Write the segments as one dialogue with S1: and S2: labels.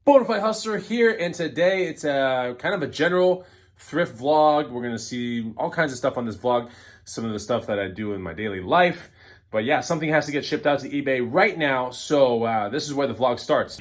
S1: Bonafide Hustler here, and today it's a kind of a general thrift vlog. We're gonna see all kinds of stuff on this vlog, some of the stuff that I do in my daily life. But yeah, something has to get shipped out to eBay right now, so this is where the vlog starts.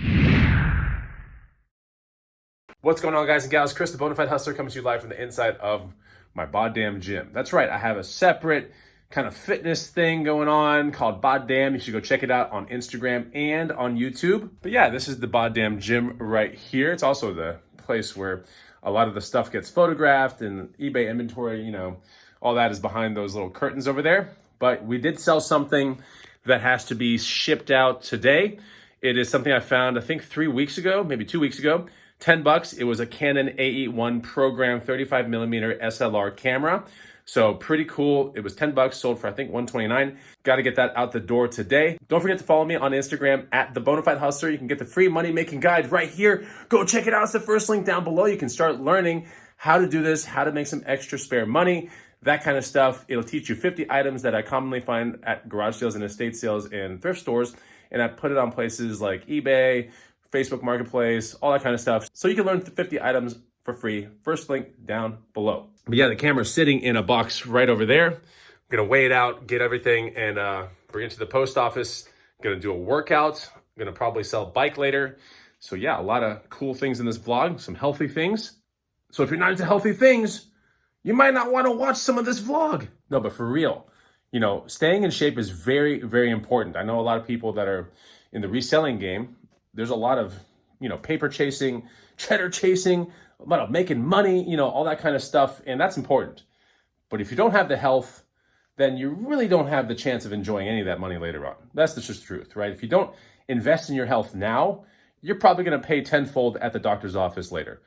S1: What's going on, guys and gals? Chris, the Bonafide Hustler, coming to you live from the inside of my Boddamn gym. That's right, I have a separate kind of fitness thing going on called Boddamn. You should go check it out on Instagram and on YouTube. But yeah, this is the Boddamn gym right here. It's also the place where a lot of the stuff gets photographed and eBay inventory, you know, all that is behind those little curtains over there. But we did sell something that has to be shipped out today. It is something I found, I think 3 weeks ago, maybe 2 weeks ago. $10. It was a Canon AE1 program 35mm SLR camera. So pretty cool. It was $10, sold for I think $129. Got to get that out the door today. Don't forget to follow me on Instagram at the Bonafide Hustler. You can get the free money making guide right here. Go check it out. It's the first link down below. You can start learning how to do this, how to make some extra spare money, that kind of stuff. It'll teach you 50 items that I commonly find at garage sales and estate sales and thrift stores. And I put it on places like eBay, Facebook Marketplace, all that kind of stuff. So you can learn 50 items for free. First link down below. But yeah, the camera's sitting in a box right over there. I'm gonna weigh it out, get everything, and bring it to the post office. Gonna do a workout. I'm gonna probably sell a bike later. So yeah, a lot of cool things in this vlog, some healthy things. So if you're not into healthy things, you might not wanna watch some of this vlog. No, but for real, you know, staying in shape is very, very important. I know a lot of people that are in the reselling game. There's a lot of, you know, paper chasing, cheddar chasing, a lot of making money, you know, all that kind of stuff. And that's important. But if you don't have the health, then you really don't have the chance of enjoying any of that money later on. That's the just truth, right? If you don't invest in your health now, you're probably going to pay tenfold at the doctor's office later.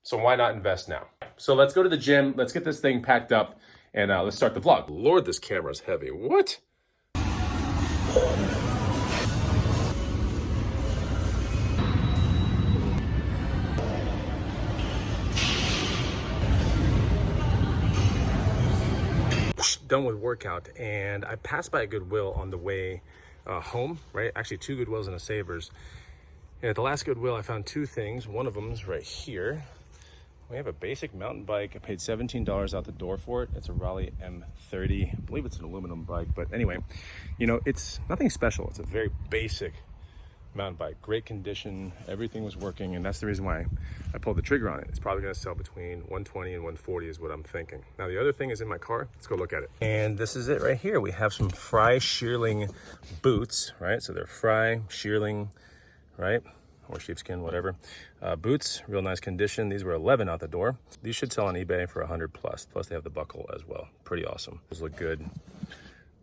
S1: So why not invest now? So let's go to the gym. Let's get this thing packed up and let's start the vlog. Lord, this camera's heavy. What? Done with workout, and I passed by a Goodwill on the way home, right? Actually, 2 Goodwills and a Savers. And at the last Goodwill, I found 2 things. One of them is right here. We have a basic mountain bike. I paid $17 out the door for it. It's a Raleigh M30. I believe it's an aluminum bike, but anyway, you know, it's nothing special. It's a very basic mountain bike, great condition, everything was working, and that's the reason why I pulled the trigger on it. It's probably going to sell between 120 and 140 is what I'm thinking. Now the other thing is in my car. Let's go look at it. And this is it right here. We have some Fry shearling boots, right? So they're Fry shearling, right? Or sheepskin, whatever. Boots, real nice condition. These were 11 out the door. These should sell on eBay for 100 plus. Plus they have the buckle as well. Pretty awesome. Those look good.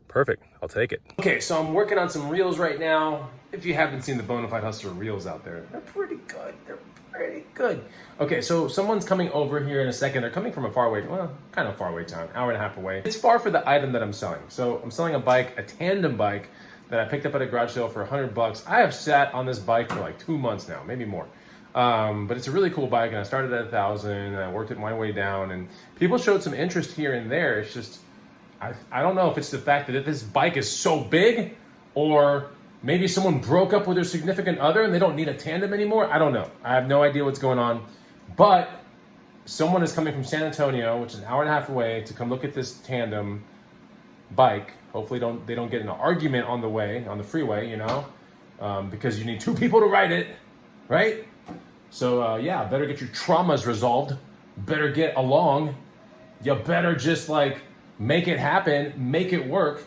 S1: Perfect, I'll take it. Okay, so I'm working on some reels right now. If you haven't seen the Bonafide Hustler reels out there, they're pretty good, they're pretty good. Okay, so someone's coming over here in a second. They're coming from a faraway, well, kind of faraway town, hour and a half away. It's far for the item that I'm selling. So I'm selling a bike, a tandem bike that I picked up at a garage sale for 100 bucks. I have sat on this bike for like 2 months now, maybe more. But it's a really cool bike, and I started at 1,000 and I worked it my way down, and people showed some interest here and there. It's just, I don't know if it's the fact that this bike is so big, or maybe someone broke up with their significant other and they don't need a tandem anymore. I don't know. I have no idea what's going on. But someone is coming from San Antonio, which is an hour and a half away, to come look at this tandem bike. Hopefully they don't get in an argument on the way, on the freeway, you know, because you need 2 people to ride it, right? So yeah, better get your traumas resolved. Better get along. You better just like make it happen, make it work,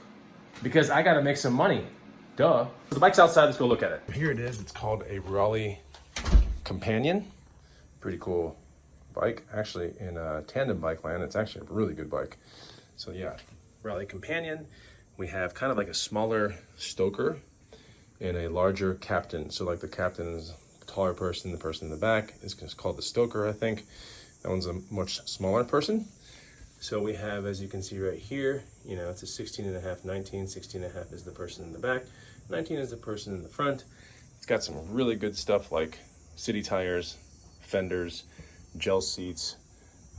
S1: because I gotta make some money. Duh. So the bike's outside, let's go look at it. Here it is, it's called a Raleigh Companion. Pretty cool bike. Actually, in tandem bike land, it's actually a really good bike. So yeah, Raleigh Companion. We have kind of like a smaller stoker and a larger captain. So like the captain's taller person, the person in the back is called the stoker, I think. That one's a much smaller person. So we have, as you can see right here, you know, it's a 16.5, 19, 16.5 is the person in the back, 19 is the person in the front. It's got some really good stuff like city tires, fenders, gel seats,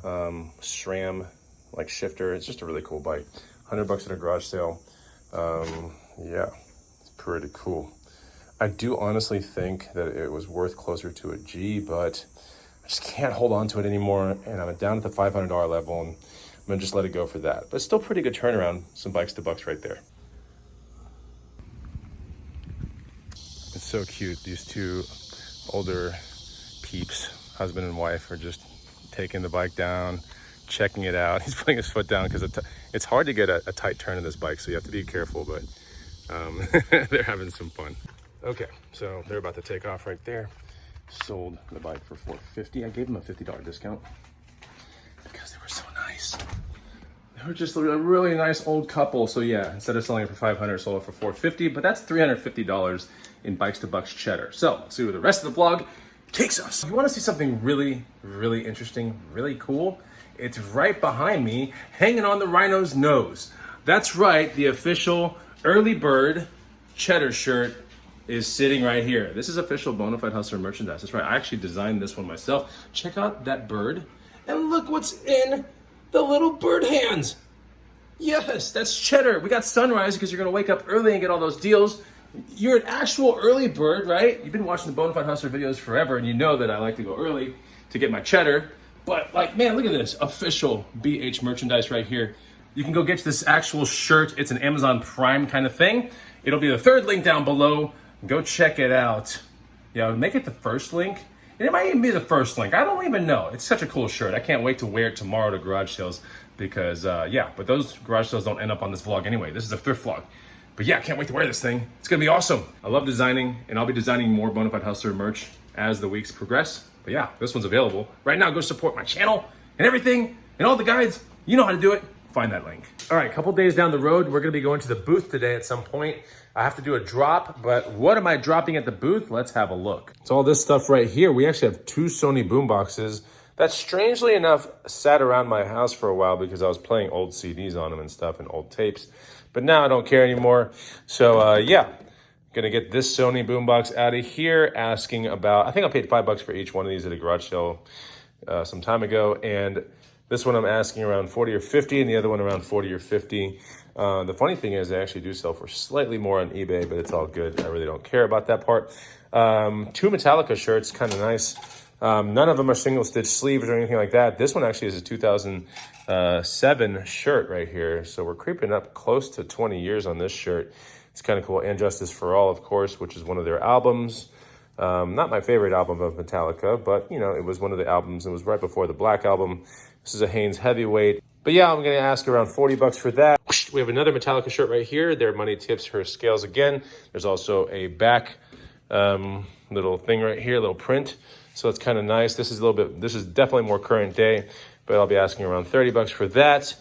S1: SRAM, like shifter. It's just a really cool bike. 100 bucks at a garage sale. Yeah, it's pretty cool. I do honestly think that it was worth closer to a G, but I just can't hold on to it anymore. And I'm down at the $500 level, and I'm gonna just let it go for that. But still pretty good turnaround, some bikes to bucks right there. It's so cute. These two older peeps, husband and wife, are just taking the bike down, checking it out. He's putting his foot down because it's hard to get a tight turn in this bike, so you have to be careful, but they're having some fun. Okay, so they're about to take off right there. Sold the bike for $450. I gave them a $50 discount because they were so nice. They were just a really nice old couple. So yeah, instead of selling it for $500, sold it for $450, but that's $350 in Bikes to Bucks cheddar. So let's see where the rest of the vlog takes us. If you want to see something really, really interesting, really cool, it's right behind me, hanging on the rhino's nose. That's right, the official early bird cheddar shirt is sitting right here. This is official Bonafide Hustler merchandise. That's right, I actually designed this one myself. Check out that bird, and look what's in the little bird hands. Yes, that's cheddar. We got sunrise because you're gonna wake up early and get all those deals. You're an actual early bird, right? You've been watching the Bonafide Hustler videos forever, and you know that I like to go early to get my cheddar. But like, man, look at this official BH merchandise right here. You can go get this actual shirt. It's an Amazon Prime kind of thing. It'll be the third link down below. Go check it out. Yeah, make it the first link. And it might even be the first link. I don't even know. It's such a cool shirt. I can't wait to wear it tomorrow to garage sales because, yeah, but those garage sales don't end up on this vlog anyway. This is a thrift vlog. But yeah, I can't wait to wear this thing. It's gonna be awesome. I love designing, and I'll be designing more Bonafide Hustler merch as the weeks progress. But yeah, this one's available. Right now, go support my channel and everything and all the guides. You know how to do it. Find that link. All right, a couple days down the road, we're gonna be going to the booth today at some point. I have to do a drop, but what am I dropping at the booth? Let's have a look. It's all this stuff right here. We actually have two Sony boomboxes that strangely enough sat around my house for a while because I was playing old CDs on them and stuff and old tapes. But now I don't care anymore. So yeah, gonna get this Sony boombox out of here, asking about, I think I paid $5 for each one of these at a garage sale some time ago. And this one I'm asking around 40 or 50 and the other one around 40 or 50. The funny thing is they actually do sell for slightly more on eBay, but it's all good. I really don't care about that part. Two Metallica shirts, kind of nice. None of them are single stitch sleeves or anything like that. This one actually is a 2007 shirt right here. So we're creeping up close to 20 years on this shirt. It's kind of cool. And Justice for All, of course, which is one of their albums. Not my favorite album of Metallica, but you know, it was one of the albums. It was right before the Black Album. This is a Hanes heavyweight. But yeah, I'm gonna ask around $40 for that. We have another Metallica shirt right here. Their money tips her scales again. There's also a back little thing right here, little print. So it's kind of nice. This is definitely more current day, but I'll be asking around $30 for that.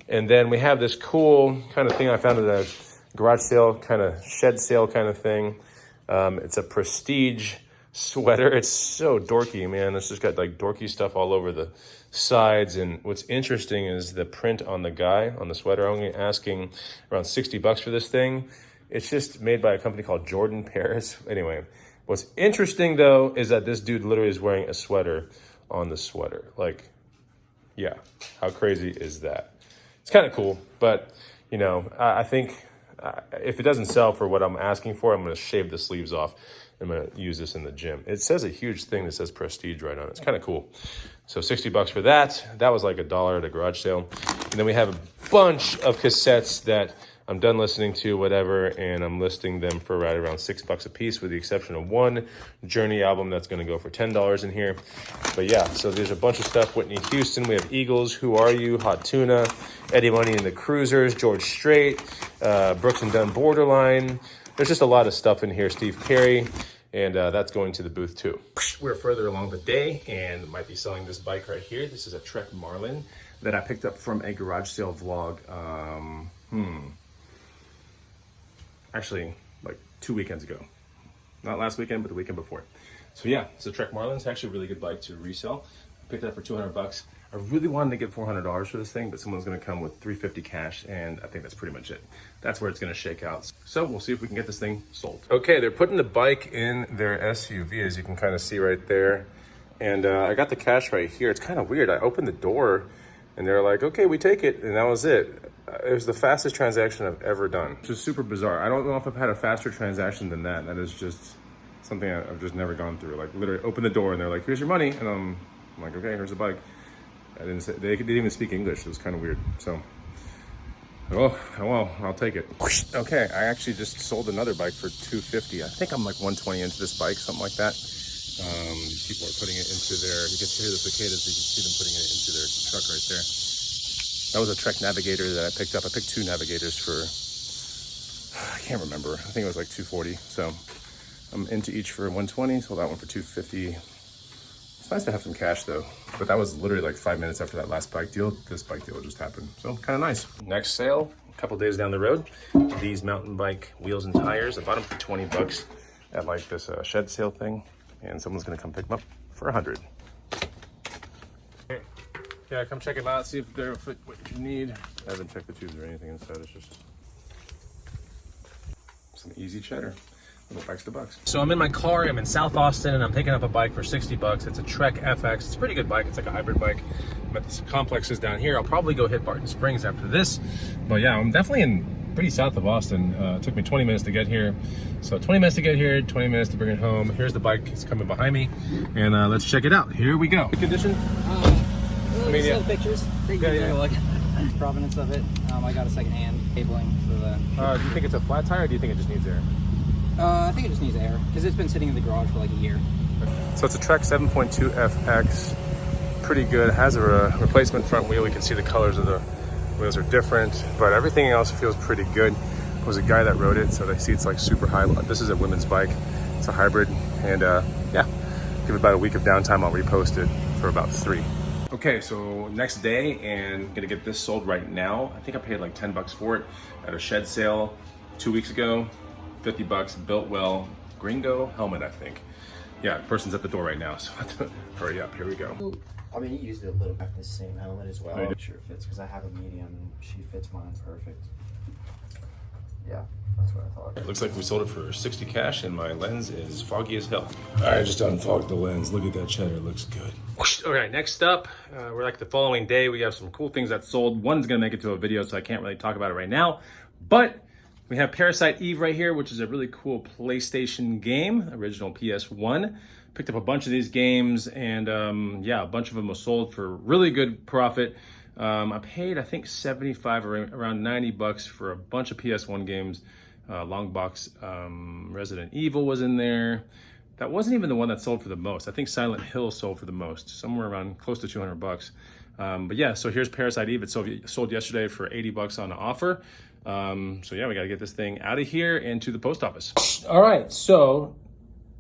S1: And then we have this cool kind of thing I found at a garage sale, kind of shed sale kind of thing. It's a prestige sweater. It's so dorky, man. It's just got like dorky stuff all over the sides. And what's interesting is the print on the guy, on the sweater. I'm only asking around $60 for this thing. It's just made by a company called Jordan Paris. Anyway, what's interesting though is that this dude literally is wearing a sweater on the sweater. Like, yeah, how crazy is that? It's kind of cool, but you know, I think if it doesn't sell for what I'm asking for, I'm going to shave the sleeves off. I'm going to use this in the gym. It says a huge thing that says Prestige right on it. It's kind of cool. So $60 for that. That was like $1 at a garage sale. And then we have a bunch of cassettes that I'm done listening to, whatever, and I'm listing them for right around $6 a piece, with the exception of one Journey album that's going to go for $10 in here. But yeah, so there's a bunch of stuff. Whitney Houston, we have Eagles, Who Are You, Hot Tuna, Eddie Money and the Cruisers, George Strait, Brooks and Dunn, Borderline. There's just a lot of stuff in here. Steve Carey, and that's going to the booth too. We're further along the day and might be selling this bike right here. This is a Trek Marlin that I picked up from a garage sale vlog. Actually, like 2 weekends ago. Not last weekend, but the weekend before. So yeah, it's a Trek Marlin. It's actually a really good bike to resell. I picked it up for $200. I really wanted to get $400 for this thing, but someone's gonna come with $350 cash, and I think that's pretty much it. That's where it's gonna shake out. So we'll see if we can get this thing sold. Okay, they're putting the bike in their SUV, as you can kind of see right there. And I got the cash right here. It's kind of weird. I opened the door, and they're like, okay, we take it, and that was it. It was the fastest transaction I've ever done. It's just super bizarre. I don't know if I've had a faster transaction than that. That is just something I've just never gone through. Like literally open the door and they're like, here's your money. And I'm like, okay, here's the bike. They didn't even speak English. It was kind of weird. So, oh well, I'll take it. Okay, I actually just sold another bike for $250. I think I'm like 120 into this bike, something like that. These people are putting it into their, you can hear the cicadas, you can see them putting it into their truck right there. That was a Trek Navigator that I picked up. I picked 2 Navigators for, I can't remember. I think it was like $240. So I'm into each for 120. Sold that one for $250. It's nice to have some cash though. But that was literally like 5 minutes after that last bike deal. This bike deal just happened. So kind of nice. Next sale, a couple days down the road. These mountain bike wheels and tires. I bought them for 20 bucks at like this shed sale thing. And someone's gonna come pick them up for 100. Okay. Yeah, come check them out, see if they're fit what you need. I haven't checked the tubes or anything inside, it's just some easy cheddar. Little extra bucks. So I'm in my car, I'm in South Austin, and I'm picking up a bike for 60 bucks. It's a Trek FX. It's a pretty good bike. It's like a hybrid bike. I'm at the complexes down here. I'll probably go hit Barton Springs after this. But yeah, I'm definitely in pretty south of Austin. It took me 20 minutes to get here. So 20 minutes to get here, 20 minutes to bring it home. Here's the bike. It's coming behind me. And let's check it out. Here we go. Good condition?
S2: Still pictures.
S1: Yeah.
S2: Look. Provenance of it. I got a second-hand cabling for the...
S1: Do you think it's a flat tire or do you think it just needs air?
S2: I think it just needs air because it's been sitting in the garage for like a year.
S1: So it's a Trek 7.2 FX. Pretty good. It has a replacement front wheel. You can see the colors of the wheels are different, but everything else feels pretty good. There was a guy that rode it, so the seat's like super high. This is a women's bike. It's a hybrid, and yeah, give it about a week of downtime. I'll repost it for about 3. Okay, so next day, and gonna get this sold right now. I think I paid like 10 bucks for it at a shed sale 2 weeks ago. 50 bucks, built well, Gringo helmet, I think. Yeah, the person's at the door right now, so I have to hurry up. Here we go.
S3: I mean, you used it a little bit, the same helmet as well. I'm sure it fits because I have a medium and she fits mine perfect. Yeah, that's what I thought.
S1: It looks like we sold it for 60 cash and my lens is foggy as hell. All right, just unfogged the lens. Look at that cheddar, it looks good. All right, next up, we're like the following day. We have some cool things that sold. One's gonna make it to a video, so I can't really talk about it right now, but we have Parasite Eve right here, which is a really cool PlayStation game, original PS1. Picked up a bunch of these games, and yeah, a bunch of them were sold for really good profit. I paid, I think, 75 or around 90 bucks for a bunch of PS1 games. Long box, Resident Evil was in there. That wasn't even the one that sold for the most. I think Silent Hill sold for the most, somewhere around close to 200 bucks. But yeah, so here's Parasite Eve. It sold yesterday for 80 bucks on the offer. So yeah, we got to get this thing out of here and to the post office. All right, so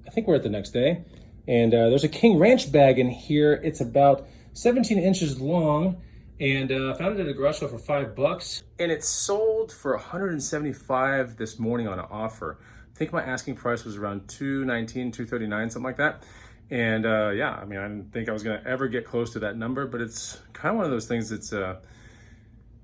S1: I think we're at the next day, and there's a King Ranch bag in here. It's about 17 inches long, and found it at a garage sale for 5 bucks, and it sold for 175 this morning on an offer. I think my asking price was around 219, 239, something like that. And yeah, I mean, I didn't think I was gonna ever get close to that number, but it's kind of one of those things that's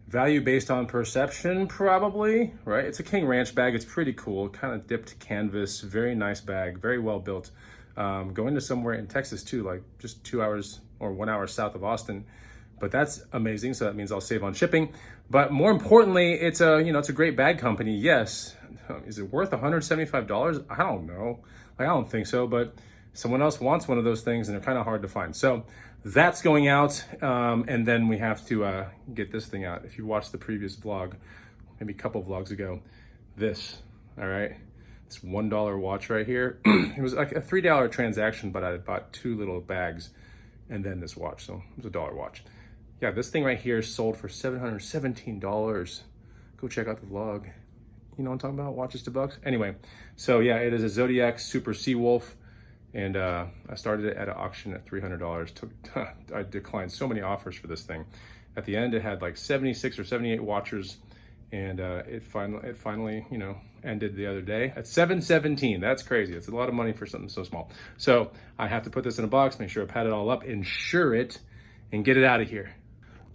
S1: value based on perception, probably, right? It's a King Ranch bag. It's pretty cool, kind of dipped canvas, very nice bag, very well built. Going to somewhere in Texas too, like just 2 hours or 1 hour south of Austin. But that's amazing, so that means I'll save on shipping. But more importantly, it's a, you know, it's a great bag company, yes. Is it worth $175? I don't know. Like, I don't think so, but someone else wants one of those things and they're kind of hard to find. So that's going out, and then we have to get this thing out. If you watched the previous vlog, maybe a couple vlogs ago, this, all right? This $1 watch right here. It was like a $3 transaction, but I bought 2 little bags and then this watch, so it was a $1 watch. Yeah, this thing right here sold for $717. Go check out the vlog. You know what I'm talking about? Watches to bucks. Anyway, so yeah, it is a Zodiac Super Seawolf. And I started it at an auction at $300. I declined so many offers for this thing. At the end, it had like 76 or 78 watchers, and it finally, you know, ended the other day at $717. That's crazy. It's a lot of money for something so small. So I have to put this in a box, make sure I pad it all up, insure it, and get it out of here.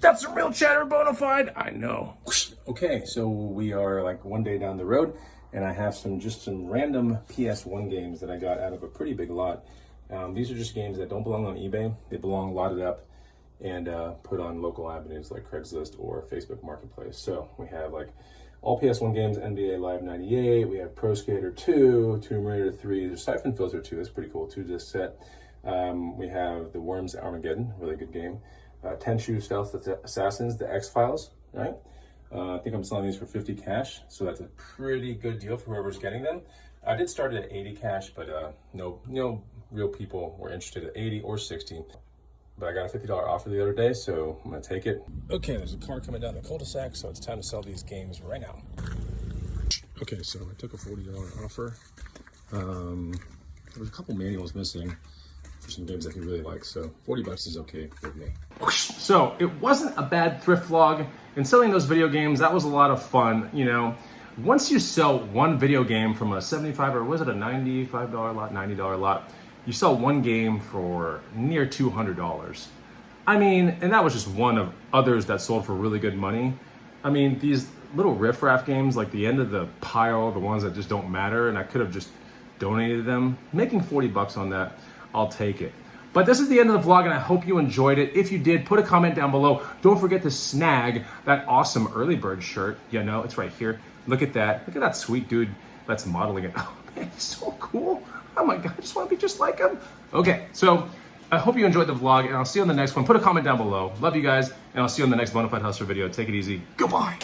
S1: That's some real cheddar, Bonafide. I know. Okay, so we are like one day down the road, and I have just some random PS1 games that I got out of a pretty big lot. These are just games that don't belong on eBay. They belong lotted up and put on local avenues like Craigslist or Facebook Marketplace. So we have like all PS1 games, NBA Live 98. We have Pro Skater 2, Tomb Raider 3. There's Siphon Filter 2. That's pretty cool. 2-disc set. We have The Worms Armageddon. Really good game. Tenchu Stealth Assassins, The X-Files, right? I think I'm selling these for 50 cash, so that's a pretty good deal for whoever's getting them. I did start it at 80 cash, but no real people were interested at 80 or 60. But I got a $50 offer the other day, so I'm gonna take it. Okay, there's a car coming down the cul-de-sac, so it's time to sell these games right now. Okay, so I took a $40 offer. There was a couple manuals missing for some games that he really likes, so 40 bucks is okay with me. So it wasn't a bad thrift vlog, and selling those video games, that was a lot of fun, you know. Once you sell one video game from a $75 or was it a $95 lot, $90 lot, you sell one game for near $200. I mean, and that was just one of others that sold for really good money. I mean, these little riffraff games, like the end of the pile, the ones that just don't matter, and I could have just donated them. Making 40 bucks on that, I'll take it. But this is the end of the vlog, and I hope you enjoyed it. If you did, put a comment down below. Don't forget to snag that awesome early bird shirt. You know, it's right here. Look at that. Look at that sweet dude that's modeling it. Oh man, he's so cool. Oh my God, I just want to be just like him. Okay, so I hope you enjoyed the vlog, and I'll see you on the next one. Put a comment down below. Love you guys, and I'll see you on the next Bonafide Hustler video. Take it easy. Goodbye.